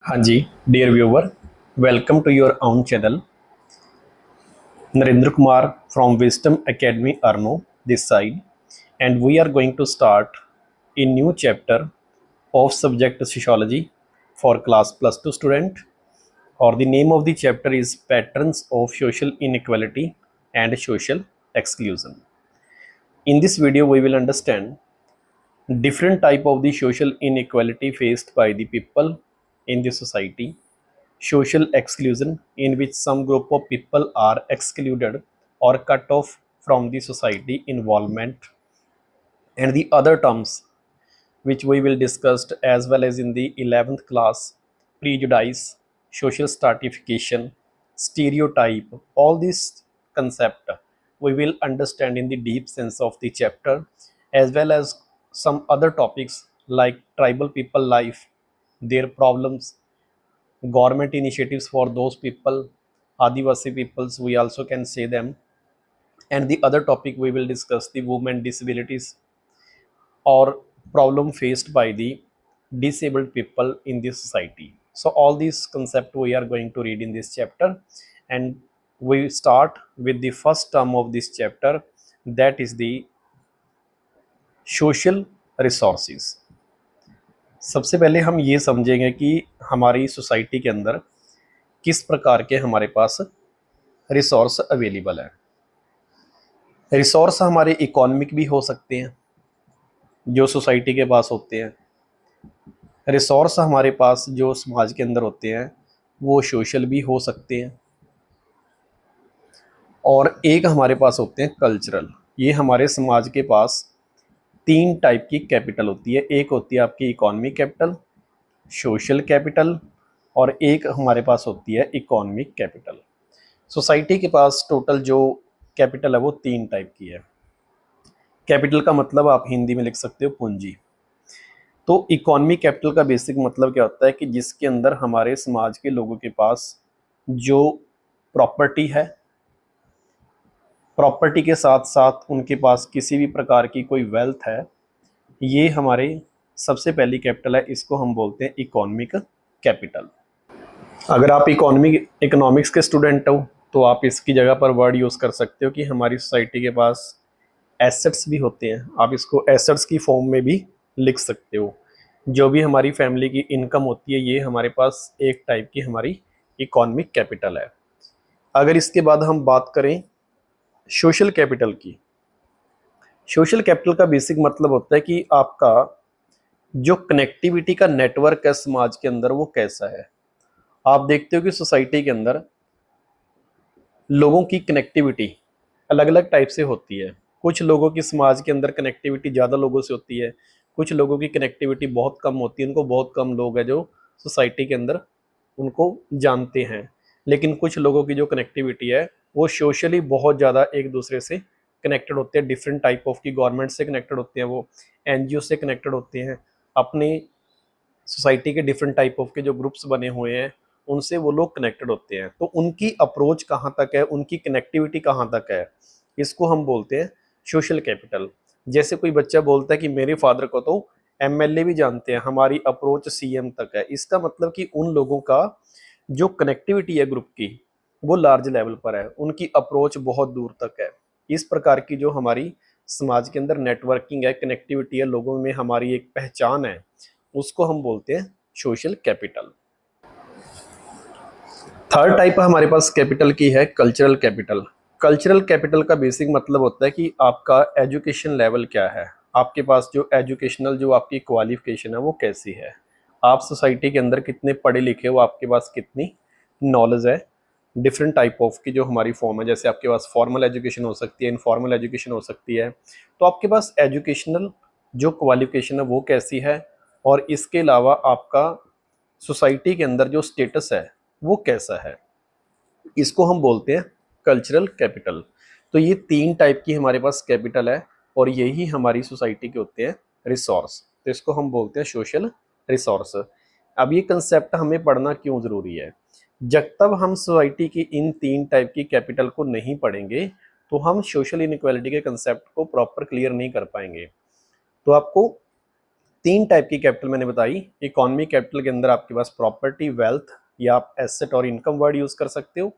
हाँ जी, dear viewer, welcome to your own चैनल। Narendra Kumar from Wisdom Academy Arno this side, and we are going to start a new chapter of subject sociology for class plus 2 student, or the name of the chapter is patterns of social inequality and social exclusion. In this video we will understand different type of the social inequality faced by the people in the society, social exclusion in which some group of people are excluded or cut off from the society involvement, and the other terms which we will discuss as well as in the 11th class: prejudice, social stratification, stereotype. All these concept we will understand in the deep sense of the chapter, as well as some other topics like tribal people life, their problems, government initiatives for those people, Adivasi peoples we also can say them, and the other topic we will discuss the women disabilities or problem faced by the disabled people in this society. So all these concept we are going to read in this chapter, and we start with the first term of this chapter, that is the social resources. सबसे पहले हम ये समझेंगे कि हमारी society के अंदर किस प्रकार के हमारे पास रिसोर्स अवेलेबल है। रिसोर्स हमारे इकोनॉमिक भी हो सकते हैं जो सोसाइटी के पास होते हैं, रिसोर्स हमारे पास जो समाज के अंदर होते हैं वो सोशल भी हो सकते हैं, और एक हमारे पास होते हैं कल्चरल। ये हमारे समाज के पास तीन टाइप की कैपिटल होती है, एक होती है आपकी इकोनॉमिक कैपिटल, सोशल कैपिटल, और एक हमारे पास होती है इकोनॉमिक कैपिटल। सोसाइटी के पास टोटल जो कैपिटल है वो तीन टाइप की है। कैपिटल का मतलब आप हिंदी में लिख सकते हो पूंजी। तो इकोनॉमिक कैपिटल का बेसिक मतलब क्या होता है कि जिसके अंदर हमारे समाज के लोगों के पास जो प्रॉपर्टी है, प्रॉपर्टी के साथ साथ उनके पास किसी भी प्रकार की कोई वेल्थ है, ये हमारे सबसे पहली कैपिटल है, इसको हम बोलते हैं इकोनॉमिक कैपिटल। अगर आप इकोनॉमिक्स के स्टूडेंट हो तो आप इसकी जगह पर वर्ड यूज़ कर सकते हो कि हमारी सोसाइटी के पास एसेट्स भी होते हैं, आप इसको एसेट्स की फॉर्म में भी लिख सकते हो। जो भी हमारी फैमिली की इनकम होती है ये हमारे पास एक टाइप की हमारी इकोनॉमिक कैपिटल है। अगर इसके बाद हम बात करें सोशल कैपिटल की, सोशल कैपिटल का बेसिक मतलब होता है कि आपका जो कनेक्टिविटी का नेटवर्क है समाज के अंदर वो कैसा है। आप देखते हो कि सोसाइटी के अंदर लोगों की कनेक्टिविटी अलग अलग टाइप से होती है। कुछ लोगों की समाज के अंदर कनेक्टिविटी ज़्यादा लोगों से होती है, कुछ लोगों की कनेक्टिविटी बहुत कम होती है, उनको बहुत कम लोग हैं जो सोसाइटी के अंदर उनको जानते हैं। लेकिन कुछ लोगों की जो कनेक्टिविटी है वो सोशली बहुत ज़्यादा एक दूसरे से कनेक्टेड होते हैं, डिफरेंट टाइप ऑफ की गवर्नमेंट से कनेक्टेड होते हैं, वो एनजीओ से कनेक्टेड होते हैं, अपने सोसाइटी के डिफरेंट टाइप ऑफ के जो ग्रुप्स बने हुए हैं उनसे वो लोग कनेक्टेड होते हैं। तो उनकी अप्रोच कहाँ तक है, उनकी कनेक्टिविटी कहाँ तक है, इसको हम बोलते हैं सोशल कैपिटल। जैसे कोई बच्चा बोलता है कि मेरे फादर को तो एमएलए भी जानते हैं, हमारी अप्रोच सीएम तक है, इसका मतलब कि उन लोगों का जो कनेक्टिविटी है ग्रुप की वो लार्ज लेवल पर है, उनकी अप्रोच बहुत दूर तक है। इस प्रकार की जो हमारी समाज के अंदर नेटवर्किंग है, कनेक्टिविटी है, लोगों में हमारी एक पहचान है, उसको हम बोलते हैं सोशल कैपिटल। थर्ड टाइप हमारे पास कैपिटल की है कल्चरल कैपिटल। कल्चरल कैपिटल का बेसिक मतलब होता है कि आपका एजुकेशन लेवल क्या है, आपके पास जो एजुकेशनल जो आपकी क्वालिफिकेशन है वो कैसी है, आप सोसाइटी के अंदर कितने पढ़े लिखे हो, आपके पास कितनी नॉलेज है। डिफरेंट टाइप ऑफ की जो हमारी फॉर्म है, जैसे आपके पास फॉर्मल एजुकेशन हो सकती है, इनफॉर्मल एजुकेशन हो सकती है, तो आपके पास एजुकेशनल जो क्वालिफिकेशन है वो कैसी है, और इसके अलावा आपका सोसाइटी के अंदर जो स्टेटस है वो कैसा है, इसको हम बोलते हैं कल्चरल कैपिटल। तो ये तीन टाइप की हमारे पास कैपिटल है, और यही हमारी सोसाइटी के होते हैं रिसोर्स, तो इसको हम बोलते हैं सोशल रिसोर्स। अब ये कंसेप्ट हमें पढ़ना क्यों ज़रूरी है, जब तक हम सोसाइटी की इन तीन टाइप की कैपिटल को नहीं पढ़ेंगे तो हम सोशल इनइक्वालिटी के कंसेप्ट को प्रॉपर क्लियर नहीं कर पाएंगे। तो आपको तीन टाइप की कैपिटल मैंने बताई। इकोनॉमिक कैपिटल के अंदर आपके पास प्रॉपर्टी, वेल्थ या आप एसेट और इनकम वर्ड यूज कर सकते हो।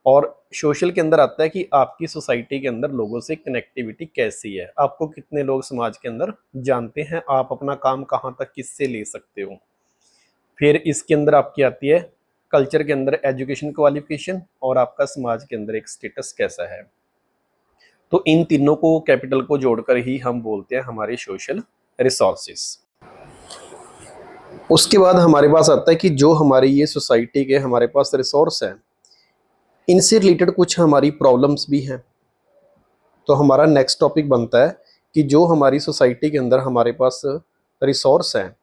और सोशल के अंदर आता है कि आपकी सोसाइटी के अंदर लोगों से कनेक्टिविटी कैसी है, आपको कितने लोग समाज के अंदर जानते हैं, आप अपना काम कहाँ तक किससे ले सकते हो। फिर इसके अंदर आपकी आती है कल्चर के अंदर एजुकेशन क्वालिफिकेशन, और आपका समाज के अंदर एक स्टेटस कैसा है। तो इन तीनों को कैपिटल को जोड़कर ही हम बोलते हैं हमारे सोशल रिसोर्सेस। उसके बाद हमारे पास आता है कि जो हमारी ये सोसाइटी के हमारे पास रिसोर्स हैं, इनसे रिलेटेड कुछ हमारी प्रॉब्लम्स भी हैं। तो हमारा नेक्स्ट टॉपिक बनता है कि जो हमारी सोसाइटी के अंदर हमारे पास रिसोर्स हैं,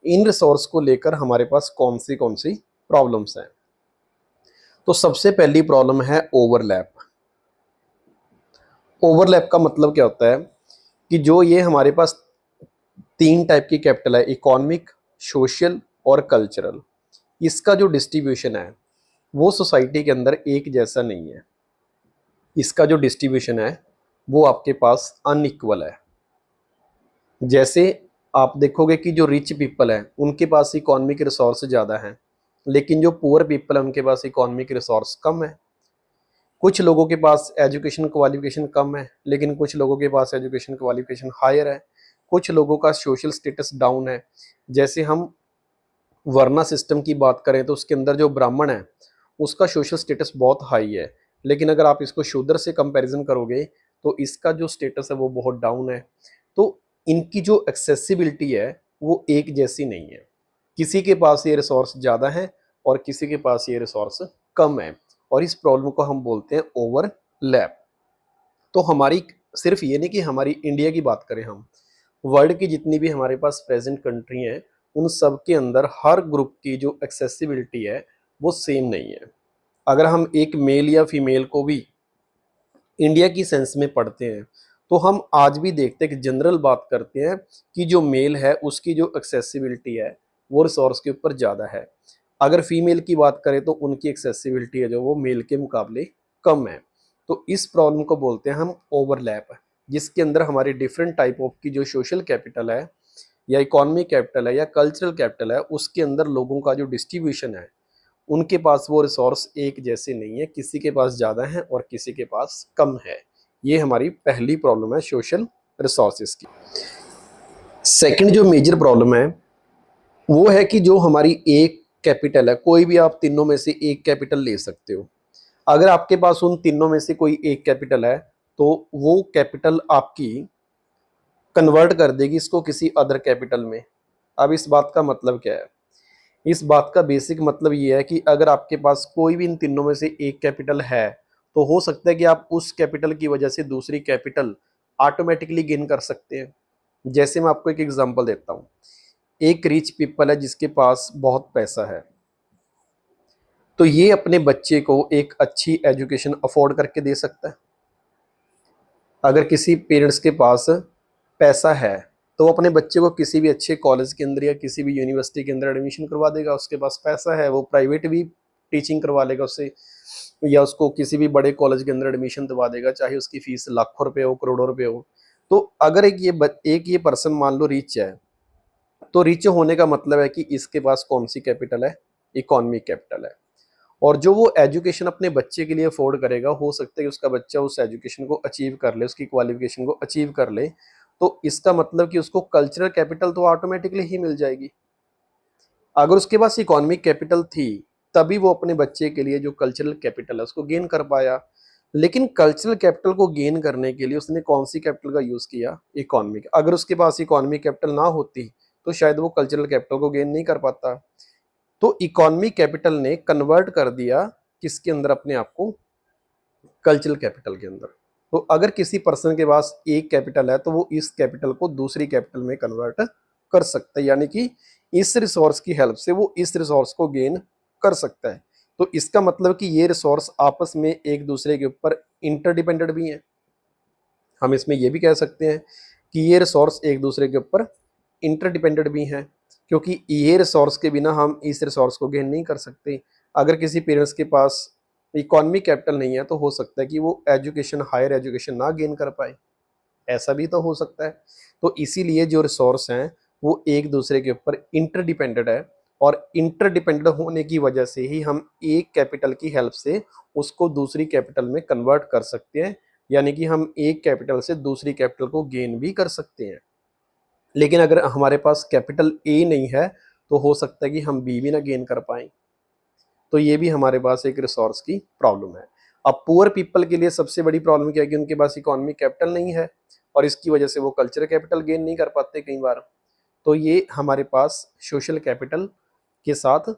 इन रिसोर्स को लेकर हमारे पास कौन सी प्रॉब्लम्स हैं। तो सबसे पहली प्रॉब्लम है ओवरलैप। ओवरलैप का मतलब क्या होता है कि जो ये हमारे पास तीन टाइप की कैपिटल है, इकोनॉमिक, सोशल और कल्चरल, इसका जो डिस्ट्रीब्यूशन है वो सोसाइटी के अंदर एक जैसा नहीं है। इसका जो डिस्ट्रीब्यूशन है वो आपके पास अनइक्वल है। जैसे आप देखोगे कि जो रिच पीपल है उनके पास इकोनॉमिक रिसोर्स ज़्यादा हैं, लेकिन जो पुअर पीपल है उनके पास इकोनॉमिक रिसोर्स कम है। कुछ लोगों के पास एजुकेशन क्वालिफिकेशन कम है, लेकिन कुछ लोगों के पास एजुकेशन क्वालिफिकेशन हायर है। कुछ लोगों का सोशल स्टेटस डाउन है। जैसे हम वर्ना सिस्टम की बात करें तो उसके अंदर जो ब्राह्मण है उसका सोशल स्टेटस बहुत हाई है, लेकिन अगर आप इसको शूद्र से कंपैरिजन करोगे तो इसका जो स्टेटस है वो बहुत डाउन है। तो इनकी जो एक्सेसिबिलिटी है वो एक जैसी नहीं है। किसी के पास ये रिसोर्स ज़्यादा है और किसी के पास ये रिसोर्स कम है, और इस प्रॉब्लम को हम बोलते हैं ओवरलैप। तो हमारी सिर्फ ये नहीं कि हमारी इंडिया की बात करें, हम वर्ल्ड की जितनी भी हमारे पास प्रेजेंट कंट्री हैं उन सब के अंदर हर ग्रुप की जो एक्सेसिबिलिटी है वो सेम नहीं है। अगर हम एक मेल या फीमेल को भी इंडिया की सेंस में पढ़ते हैं तो हम आज भी देखते हैं कि जनरल बात करते हैं कि जो मेल है उसकी जो एक्सेसिबिलिटी है वो रिसोर्स के ऊपर ज़्यादा है। अगर फीमेल की बात करें तो उनकी एक्सेसिबिलिटी है जो वो मेल के मुकाबले कम है। तो इस प्रॉब्लम को बोलते हैं हम ओवरलैप, जिसके अंदर हमारे डिफरेंट टाइप ऑफ की जो सोशल कैपिटल है या इकोनॉमिक कैपिटल है या कल्चरल कैपिटल है उसके अंदर लोगों का जो डिस्ट्रीब्यूशन है उनके पास वो रिसोर्स एक जैसे नहीं है, किसी के पास ज़्यादा है और किसी के पास कम है। ये हमारी पहली प्रॉब्लम है सोशल रिसोर्सेज की। सेकंड जो मेजर प्रॉब्लम है वो है कि जो हमारी एक कैपिटल है, कोई भी आप तीनों में से एक कैपिटल ले सकते हो। अगर आपके पास उन तीनों में से कोई एक कैपिटल है तो वो कैपिटल आपकी कन्वर्ट कर देगी इसको किसी अदर कैपिटल में। अब इस बात का मतलब क्या है? इस बात का बेसिक मतलब ये है कि अगर आपके पास कोई भी इन तीनों में से एक कैपिटल है तो हो सकता है कि आप उस कैपिटल की वजह से दूसरी कैपिटल ऑटोमेटिकली गेन कर सकते हैं। जैसे मैं आपको एक एग्जांपल देता हूँ। एक रिच पीपल है जिसके पास बहुत पैसा है, तो ये अपने बच्चे को एक अच्छी एजुकेशन अफोर्ड करके दे सकता है। अगर किसी पेरेंट्स के पास पैसा है तो वो अपने बच्चे को किसी भी अच्छे कॉलेज के अंदर या किसी भी यूनिवर्सिटी के अंदर एडमिशन करवा देगा। उसके पास पैसा है, वो प्राइवेट भी टीचिंग करवा लेगा उससे, या उसको किसी भी बड़े कॉलेज के अंदर एडमिशन दिलवा देगा, चाहे उसकी फीस लाखों रुपए हो, करोड़ों रुपए हो। तो अगर एक ये पर्सन मान लो रिच है, तो रिच होने का मतलब है कि इसके पास कौन सी कैपिटल है? इकोनॉमिक कैपिटल है। और जो वो एजुकेशन अपने बच्चे के लिए अफोर्ड करेगा, हो सकता है कि उसका बच्चा उस एजुकेशन को अचीव कर ले, उसकी क्वालिफिकेशन को अचीव कर ले, तो इसका मतलब कि उसको कल्चरल कैपिटल तो ऑटोमेटिकली ही मिल जाएगी। अगर उसके पास इकोनॉमिक कैपिटल थी तभी वो अपने बच्चे के लिए जो कल्चरल कैपिटल है उसको गेन कर पाया। लेकिन कल्चरल कैपिटल को गेन करने के लिए उसने कौन सी कैपिटल का यूज किया? इकोनॉमिक। अगर उसके पास इकोनॉमिक कैपिटल ना होती तो शायद वो कल्चरल कैपिटल को गेन नहीं कर पाता। तो इकोनॉमिक कैपिटल ने कन्वर्ट कर दिया किसके अंदर? अपने आप को कल्चरल कैपिटल के अंदर। तो अगर किसी पर्सन के पास एक कैपिटल है तो वो इस कैपिटल को दूसरी कैपिटल में कन्वर्ट कर सकता है, यानी कि इस रिसोर्स की हेल्प से वो इस रिसोर्स को गेन कर सकता है। तो इसका मतलब कि ये रिसोर्स आपस में एक दूसरे के ऊपर इंटरडिपेंडेंट भी हैं। हम इसमें ये भी कह सकते हैं कि ये रिसोर्स एक दूसरे के ऊपर इंटरडिपेंडेंट भी हैं, क्योंकि ये रिसोर्स के बिना हम इस रिसोर्स को गेन नहीं कर सकते। अगर किसी पेरेंट्स के पास इकोनॉमिक कैपिटल नहीं है तो हो सकता है कि वो एजुकेशन, हायर एजुकेशन ना गेन कर पाए, ऐसा भी तो हो सकता है। तो इसीलिए जो रिसोर्स हैं वो एक दूसरे के ऊपर इंटरडिपेंडेंट है, और इंटरडिपेंडेंट होने की वजह से ही हम एक कैपिटल की हेल्प से उसको दूसरी कैपिटल में कन्वर्ट कर सकते हैं, यानी कि हम एक कैपिटल से दूसरी कैपिटल को गेन भी कर सकते हैं। लेकिन अगर हमारे पास कैपिटल ए नहीं है तो हो सकता है कि हम बी भी ना गेन कर पाएं। तो ये भी हमारे पास एक रिसोर्स की प्रॉब्लम है। अब पुअर पीपल के लिए सबसे बड़ी प्रॉब्लम क्या है कि उनके पास इकोनॉमिक कैपिटल नहीं है, और इसकी वजह से वो कल्चरल कैपिटल गेन नहीं कर पाते कई बार। तो ये हमारे पास सोशल कैपिटल के साथ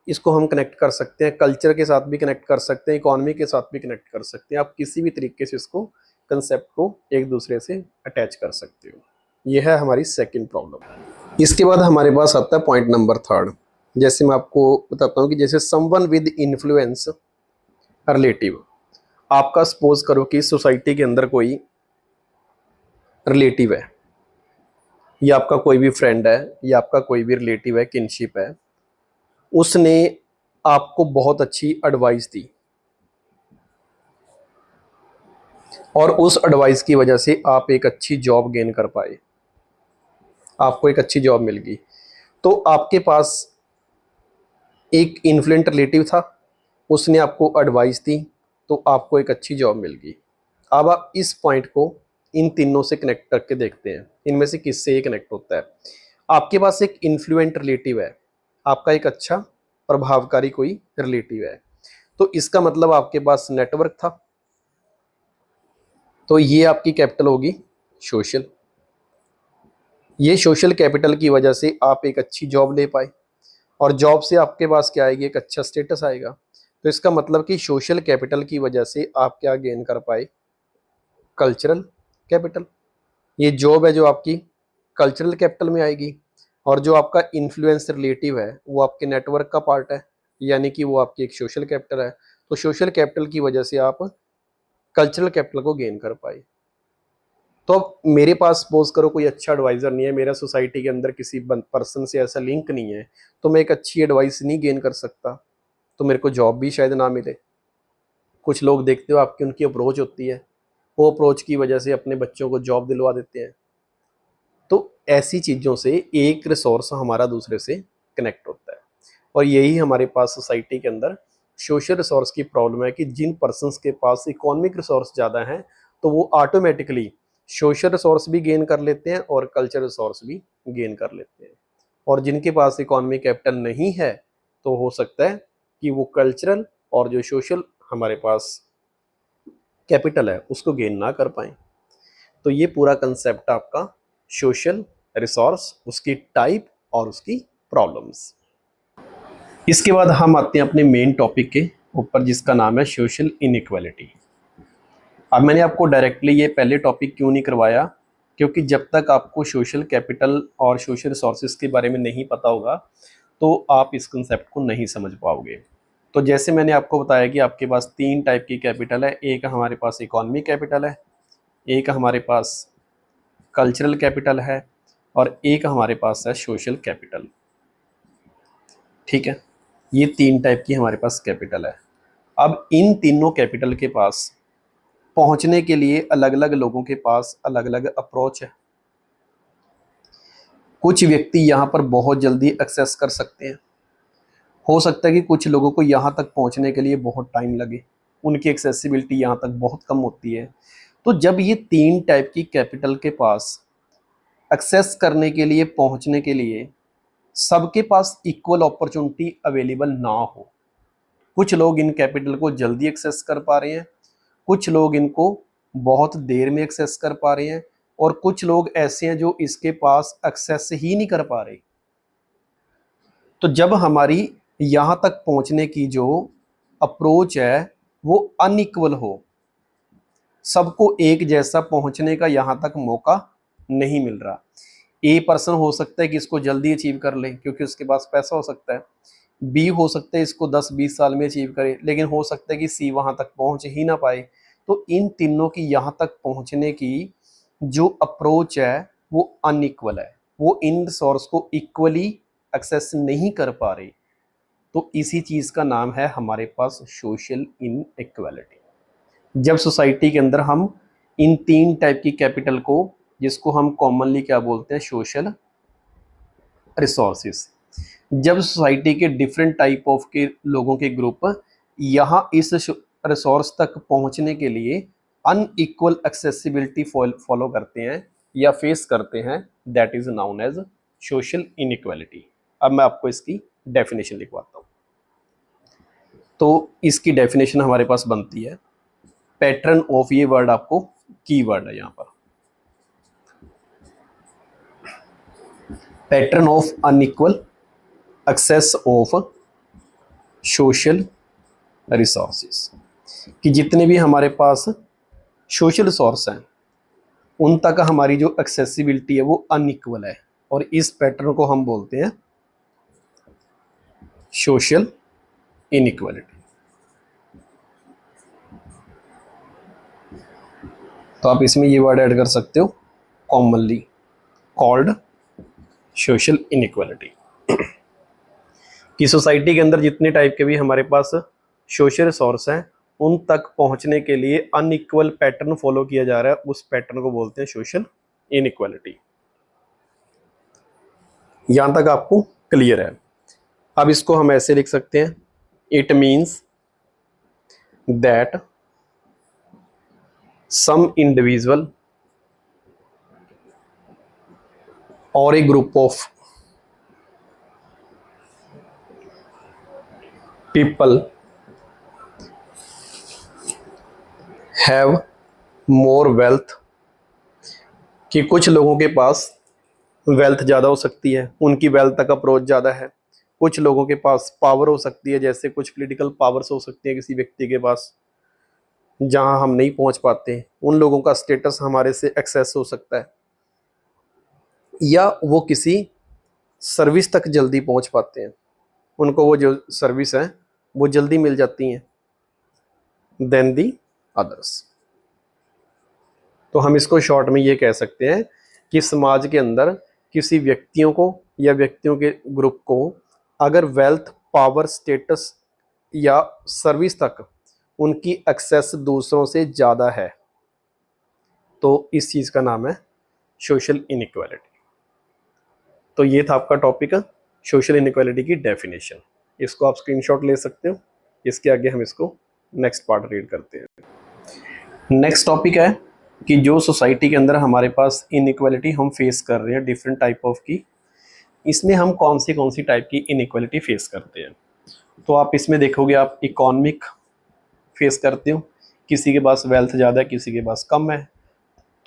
इसको हम कनेक्ट कर सकते हैं, कल्चर के साथ भी कनेक्ट कर सकते हैं, इकोनॉमी के साथ भी कनेक्ट कर सकते हैं। आप किसी भी तरीके से इसको कंसेप्ट को एक दूसरे से अटैच कर सकते हो। ये है हमारी सेकंड प्रॉब्लम। इसके बाद हमारे पास आता है पॉइंट नंबर थर्ड। जैसे मैं आपको बताता हूँ कि जैसे समवन विद इन्फ्लुएंस रिलेटिव। आपका सपोज करो कि सोसाइटी के अंदर कोई रिलेटिव है, या आपका कोई भी फ्रेंड है, या आपका कोई भी रिलेटिव है, किनशिप है, उसने आपको बहुत अच्छी एडवाइस दी, और उस एडवाइस की वजह से आप एक अच्छी जॉब गेन कर पाए, आपको एक अच्छी जॉब मिल गई। तो आपके पास एक इन्फ्लुएंट रिलेटिव था, उसने आपको एडवाइस दी, तो आपको एक अच्छी जॉब मिल गई। अब आप इस पॉइंट को इन तीनों से कनेक्ट करके देखते हैं, इनमें से किससे ये कनेक्ट होता है। आपके पास एक इन्फ्लुएंट रिलेटिव है, आपका एक अच्छा प्रभावकारी कोई रिलेटिव है, तो इसका मतलब आपके पास नेटवर्क था, तो ये आपकी कैपिटल होगी सोशल। ये सोशल कैपिटल की वजह से आप एक अच्छी जॉब ले पाए, और जॉब से आपके पास क्या आएगी, एक अच्छा स्टेटस आएगा। तो इसका मतलब कि सोशल कैपिटल की वजह से आप क्या गेन कर पाए, कल्चरल कैपिटल। ये जॉब है जो आपकी कल्चरल कैपिटल में आएगी, और जो आपका इन्फ्लुएंस रिलेटिव है वो आपके नेटवर्क का पार्ट है, यानी कि वो आपकी एक सोशल कैपिटल है। तो सोशल कैपिटल की वजह से आप कल्चरल कैपिटल को गेन कर पाए। तो अब मेरे पास सपोज करो कोई अच्छा एडवाइजर नहीं है, मेरा सोसाइटी के अंदर किसी पर्सन से ऐसा लिंक नहीं है, तो मैं एक अच्छी एडवाइस नहीं गेन कर सकता, तो मेरे को जॉब भी शायद ना मिले। कुछ लोग देखते हो आपकी उनकी अप्रोच होती है, वो अप्रोच की वजह से अपने बच्चों को जॉब दिलवा देते हैं। तो ऐसी चीज़ों से एक रिसोर्स हमारा दूसरे से कनेक्ट होता है, और यही हमारे पास सोसाइटी के अंदर सोशल रिसोर्स की प्रॉब्लम है कि जिन पर्सन्स के पास इकोनॉमिक रिसोर्स ज़्यादा हैं तो वो ऑटोमेटिकली सोशल रिसोर्स भी गेन कर लेते हैं और कल्चर रिसोर्स भी गेन कर लेते हैं, और जिनके पास इकोनॉमिक कैपिटल नहीं है तो हो सकता है कि वो कल्चरल और जो सोशल हमारे पास कैपिटल है उसको गेन ना कर पाए। तो ये पूरा कंसेप्ट आपका सोशल रिसोर्स, उसकी टाइप और उसकी प्रॉब्लम्स। इसके बाद हम आते हैं अपने मेन टॉपिक के ऊपर, जिसका नाम है सोशल इनइक्वालिटी। अब मैंने आपको डायरेक्टली ये पहले टॉपिक क्यों नहीं करवाया, क्योंकि जब तक आपको सोशल कैपिटल और सोशल रिसोर्सेज के बारे में नहीं पता होगा तो आप इस कंसेप्ट को नहीं समझ पाओगे। तो जैसे मैंने आपको बताया कि आपके पास तीन टाइप की कैपिटल है, एक हमारे पास इकोनॉमिक कैपिटल है, एक हमारे पास कल्चरल कैपिटल है, और एक हमारे पास है सोशल कैपिटल। ठीक है, ये तीन टाइप की हमारे पास कैपिटल है। अब इन तीनों कैपिटल के पास पहुंचने के लिए अलग अलग लोगों के पास अलग अलग अप्रोच है। कुछ व्यक्ति यहाँ पर बहुत जल्दी एक्सेस कर सकते हैं, हो सकता है कि कुछ लोगों को यहाँ तक पहुँचने के लिए बहुत टाइम लगे, उनकी एक्सेसिबिलिटी यहाँ तक बहुत कम होती है। तो जब ये तीन टाइप की कैपिटल के पास एक्सेस करने के लिए, पहुँचने के लिए सबके पास इक्वल अपॉर्चुनिटी अवेलेबल ना हो, कुछ लोग इन कैपिटल को जल्दी एक्सेस कर पा रहे हैं, कुछ लोग इनको बहुत देर में एक्सेस कर पा रहे हैं, और कुछ लोग ऐसे हैं जो इसके पास एक्सेस ही नहीं कर पा रहे। तो जब हमारी यहाँ तक पहुँचने की जो अप्रोच है वो अनइक्वल हो, सबको एक जैसा पहुँचने का यहाँ तक मौका नहीं मिल रहा। ए पर्सन हो सकता है कि इसको जल्दी अचीव कर ले क्योंकि उसके पास पैसा हो सकता है, बी हो सकता है इसको 10-20 साल में अचीव करे, लेकिन हो सकता है कि सी वहाँ तक पहुँच ही ना पाए। तो इन तीनों की यहाँ तक पहुँचने की जो अप्रोच है वो अनइक्वल है, वो इन रिसोर्स को इक्वली एक्सेस नहीं कर पा रहे। तो इसी चीज़ का नाम है हमारे पास सोशल इनइक्वालिटी। जब सोसाइटी के अंदर हम इन तीन टाइप की कैपिटल को जिसको हम कॉमनली क्या बोलते हैं, सोशल रिसोर्सेज। जब सोसाइटी के डिफरेंट टाइप ऑफ के लोगों के ग्रुप यहाँ इस रिसोर्स तक पहुंचने के लिए अनइक्वल एक्सेसिबिलिटी फॉलो करते हैं या फेस करते हैं, that is known as social inequality. अब मैं आपको इसकी डेफिनेशन लिखवाता हूँ। तो इसकी डेफिनेशन हमारे पास बनती है, पैटर्न ऑफ, ये वर्ड आपको की वर्ड है यहाँ पर, pattern of unequal access of social resources, कि जितने भी हमारे पास सोशल रिसोर्स हैं उन तक हमारी जो एक्सेसिबिलिटी है वो अनइक्वल है, और इस पैटर्न को हम बोलते हैं सोशल इनइक्वालिटी। तो आप इसमें ये वर्ड ऐड कर सकते हो, कॉमनली कॉल्ड सोशल इनइक्वालिटी, कि सोसाइटी के अंदर जितने टाइप के भी हमारे पास सोशल रिसोर्स हैं उन तक पहुंचने के लिए अनइक्वल पैटर्न फॉलो किया जा रहा है, उस पैटर्न को बोलते हैं सोशल इनइक्वालिटी। यहां तक आपको क्लियर है। अब इसको हम ऐसे लिख सकते हैं, it means that some individual और a group of people have more wealth, कि कुछ लोगों के पास वेल्थ ज़्यादा हो सकती है, उनकी वेल्थ तक अप्रोच ज़्यादा है। कुछ लोगों के पास पावर हो सकती है, जैसे कुछ पॉलिटिकल पावर्स हो सकती है किसी व्यक्ति के पास जहां हम नहीं पहुंच पाते, उन लोगों का स्टेटस हमारे से एक्सेस हो सकता है, या वो किसी सर्विस तक जल्दी पहुंच पाते हैं, उनको वो जो सर्विस है वो जल्दी मिल जाती हैं देन दी अदर्स। तो हम इसको शॉर्ट में ये कह सकते हैं कि समाज के अंदर किसी व्यक्तियों को या व्यक्तियों के ग्रुप को अगर वेल्थ, पावर, स्टेटस या सर्विस तक उनकी एक्सेस दूसरों से ज़्यादा है तो इस चीज़ का नाम है सोशल इनइक्वालिटी। तो ये था आपका टॉपिक, सोशल इनइक्वालिटी की डेफिनेशन। इसको आप स्क्रीनशॉट ले सकते हो। इसके आगे हम इसको नेक्स्ट पार्ट रीड करते हैं। नेक्स्ट टॉपिक है कि जो सोसाइटी के अंदर हमारे पास इनइक्वालिटी हम फेस कर रहे हैं डिफरेंट टाइप ऑफ की, इसमें हम कौन सी टाइप की इनइक्वालिटी फेस करते हैं। तो आप इसमें देखोगे, आप इकोनॉमिक फेस करते हो, किसी के पास वेल्थ ज़्यादा है, किसी के पास कम है,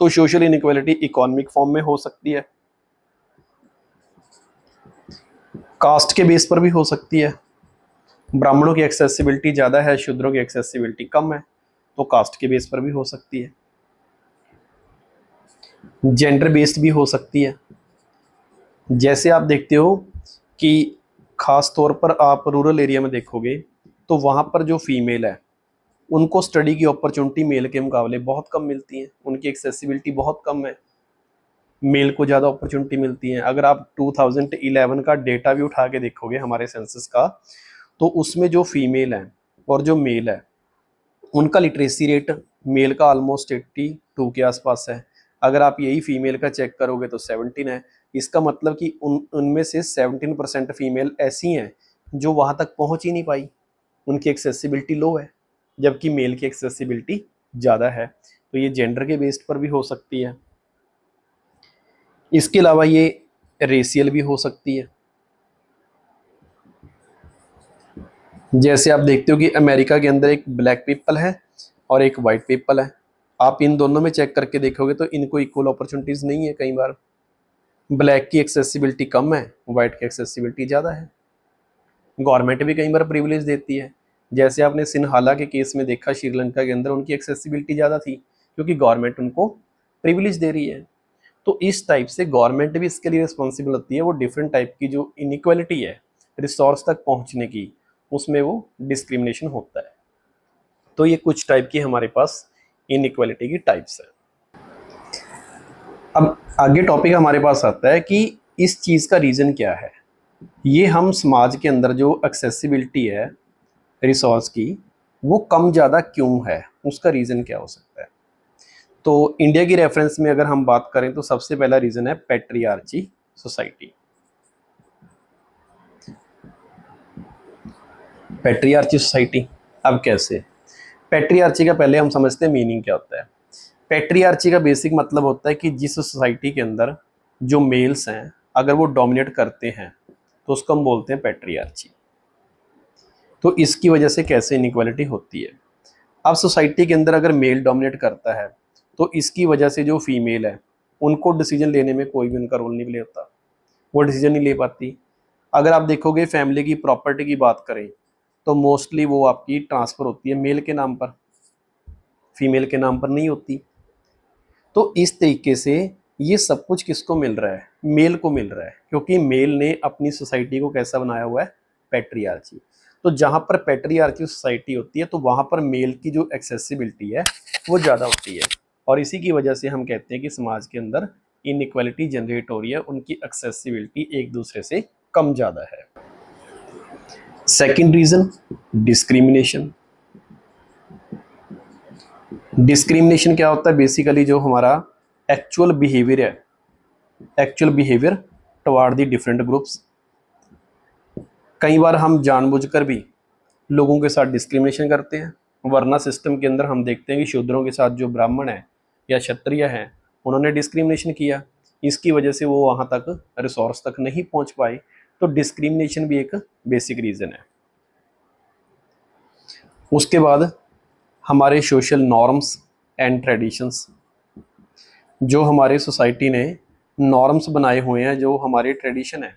तो सोशल इनइक्वालिटी इकोनॉमिक फॉर्म में हो सकती है। कास्ट के बेस पर भी हो सकती है, ब्राह्मणों की एक्सेसिबिलिटी ज़्यादा है, शूद्रों की एक्सेसिबिलिटी कम है, तो कास्ट के बेस पर भी हो सकती है। जेंडर बेस्ड भी हो सकती है। जैसे आप देखते हो कि खास तौर पर आप रूरल एरिया में देखोगे तो वहाँ पर जो फीमेल है उनको स्टडी की अपॉर्चुनिटी मेल के मुकाबले बहुत कम मिलती है, उनकी एक्सेसिबिलिटी बहुत कम है, मेल को ज़्यादा अपॉर्चुनिटी मिलती है। अगर आप 2011 का डेटा भी उठा के देखोगे हमारे सेंसस का, तो उसमें जो फीमेल है और जो मेल है उनका लिटरेसी रेट मेल का ऑलमोस्ट 82 के आसपास है। अगर आप यही फीमेल का चेक करोगे तो 17 है। इसका मतलब कि उनमें से 17% फीमेल ऐसी हैं जो वहाँ तक पहुँच ही नहीं पाई, उनकी एक्सेसिबिलिटी लो है, जबकि मेल की एक्सेसिबिलिटी ज़्यादा है। तो ये जेंडर के बेस्ड पर भी हो सकती है। इसके अलावा ये रेशियल भी हो सकती है। जैसे आप देखते हो कि अमेरिका के अंदर एक ब्लैक पीपल है और एक वाइट पीपल है, आप इन दोनों में चेक करके देखोगे तो इनको इक्वल अपॉर्चुनिटीज़ नहीं है। कई बार ब्लैक की एक्सेसिबिलिटी कम है, वाइट की एक्सेसिबिलिटी ज़्यादा है। गवर्नमेंट भी कई बार प्रिविलेज देती है, जैसे आपने सिन्हाला के केस में देखा, श्रीलंका के अंदर उनकी एक्सेसिबिलिटी ज़्यादा थी क्योंकि गवर्नमेंट उनको प्रिविलेज दे रही है। तो इस टाइप से गवर्नमेंट भी इसके लिए रिस्पॉन्सिबल होती है, वो डिफरेंट टाइप की जो इनइक्वालिटी है रिसोर्स तक पहुंचने की, उसमें वो डिस्क्रिमिनेशन होता है। तो ये कुछ टाइप की हमारे पास इनइक्वालिटी की टाइप्स है। अब आगे टॉपिक हमारे पास आता है कि इस चीज़ का रीज़न क्या है, ये हम समाज के अंदर जो एक्सेसिबिलिटी है रिसोर्स की वो कम ज़्यादा क्यों है, उसका रीज़न क्या हो सकता है। तो इंडिया की रेफरेंस में अगर हम बात करें तो सबसे पहला रीजन है पैट्रियार्ची सोसाइटी। पैट्रियार्ची सोसाइटी, अब कैसे? पैट्रियार्ची का पहले हम समझते हैं मीनिंग क्या होता है। पैट्रियार्ची का बेसिक मतलब होता है कि जिस सोसाइटी के अंदर जो मेल्स हैं अगर वो डोमिनेट करते हैं तो उसको हम बोलते हैं पैट्रियार्ची। तो इसकी वजह से कैसे इनइक्वालिटी होती है। अब सोसाइटी के अंदर अगर मेल डोमिनेट करता है तो इसकी वजह से जो फीमेल है उनको डिसीजन लेने में कोई भी उनका रोल नहीं प्ले होता, वो डिसीजन नहीं ले पाती। अगर आप देखोगे फैमिली की प्रॉपर्टी की बात करें तो मोस्टली वो आपकी ट्रांसफ़र होती है मेल के नाम पर, फीमेल के नाम पर नहीं होती। तो इस तरीके से ये सब कुछ किसको मिल रहा है? मेल को मिल रहा है, क्योंकि मेल ने अपनी सोसाइटी को कैसा बनाया हुआ है? पैट्रियार्ची। तो जहाँ पर पैट्रियार्ची सोसाइटी होती है तो वहाँ पर मेल की जो एक्सेसिबिलिटी है वो ज़्यादा होती है, और इसी की वजह से हम कहते हैं कि समाज के अंदर इनइक्वालिटी जनरेट हो रही है, उनकी एक्सेसिबिलिटी एक दूसरे से कम ज़्यादा है। Second reason, discrimination. डिस्क्रिमिनेशन क्या होता है? बेसिकली जो हमारा एक्चुअल बिहेवियर है, actual behaviour toward the different groups. कई बार हम जानबूझकर भी लोगों के साथ डिस्क्रिमिनेशन करते हैं, वरना सिस्टम के अंदर हम देखते हैं कि शूद्रों के साथ जो ब्राह्मण है या क्षत्रिय हैं उन्होंने डिस्क्रिमिनेशन किया, इसकी वजह से वो वहाँ तक रिसोर्स तक नहीं पहुँच पाए। तो डिस्क्रिमिनेशन भी एक बेसिक रीज़न है। उसके बाद हमारे सोशल नॉर्म्स एंड ट्रेडिशंस, जो हमारे सोसाइटी ने नॉर्म्स बनाए हुए हैं, जो हमारे ट्रेडिशन है,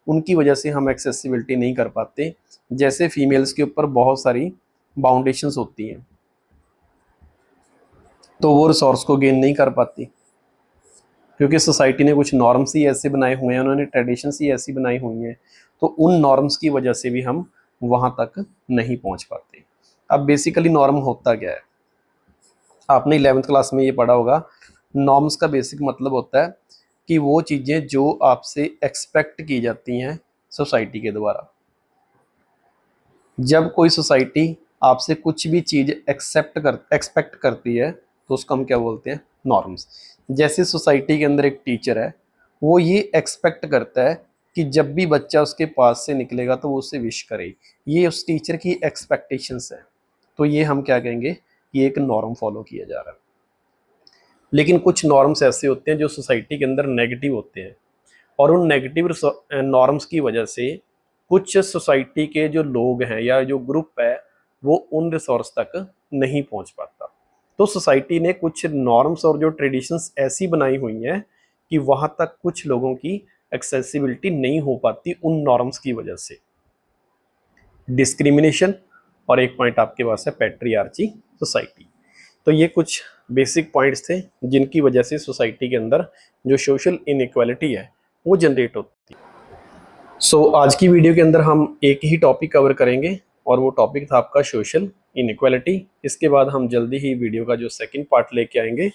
उनकी वजह से हम एक्सेसिबिलिटी नहीं कर पाते। जैसे फीमेल्स के ऊपर बहुत सारी बाउंडेशंस होती हैं तो वो रिसोर्स को गेन नहीं कर पाती, क्योंकि सोसाइटी ने कुछ नॉर्म्स ही ऐसे बनाए हुए हैं, उन्होंने ट्रेडिशंस ही ऐसी बनाई हुई हैं, तो उन नॉर्म्स की वजह से भी हम वहाँ तक नहीं पहुँच पाते। अब बेसिकली नॉर्म होता क्या है? आपने 11th क्लास में ये पढ़ा होगा। नॉर्म्स का बेसिक मतलब होता है कि वो चीज़ें जो आपसे एक्सपेक्ट की जाती हैं सोसाइटी के द्वारा। जब कोई सोसाइटी आपसे कुछ भी चीज़ एक्सपेक्ट करती है तो उसको हम क्या बोलते हैं? नॉर्म्स। जैसे सोसाइटी के अंदर एक टीचर है, वो ये एक्सपेक्ट करता है कि जब भी बच्चा उसके पास से निकलेगा तो वो उससे विश करे, ये उस टीचर की एक्सपेक्टेशंस है। तो ये हम क्या कहेंगे कि एक नॉर्म फॉलो किया जा रहा है। लेकिन कुछ नॉर्म्स ऐसे होते हैं जो सोसाइटी के अंदर नेगेटिव होते हैं, और उन नेगेटिव नॉर्म्स की वजह से कुछ सोसाइटी के जो लोग हैं या जो ग्रुप है वो उन रिसोर्स तक नहीं पहुंच पाता। तो सोसाइटी ने कुछ नॉर्म्स और जो ट्रेडिशंस ऐसी बनाई हुई हैं कि वहां तक कुछ लोगों की एक्सेसिबिलिटी नहीं हो पाती उन नॉर्म्स की वजह से। डिस्क्रिमिनेशन, और एक पॉइंट आपके पास है पैट्रियार्ची सोसाइटी। तो ये कुछ बेसिक पॉइंट्स थे जिनकी वजह से सोसाइटी के अंदर जो सोशल इनइक्वालिटी है वो जनरेट होती है। सो आज की वीडियो के अंदर हम एक ही टॉपिक कवर करेंगे, और वो टॉपिक था आपका सोशल इनइक्वालिटी। इसके बाद हम जल्दी ही वीडियो का जो सेकंड पार्ट लेके आएंगे,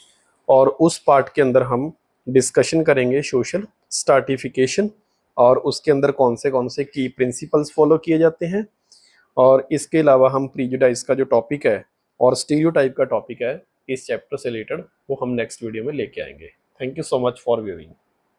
और उस पार्ट के अंदर हम डिस्कशन करेंगे सोशल स्ट्रैटिफिकेशन, और उसके अंदर कौन से की प्रिंसिपल्स फॉलो किए जाते हैं। और इसके अलावा हम प्रीजुडाइज का जो टॉपिक है और स्टीरियोटाइप का टॉपिक है इस चैप्टर से रिलेटेड, वो हम नेक्स्ट वीडियो में लेके आएंगे। Thank you so much for viewing.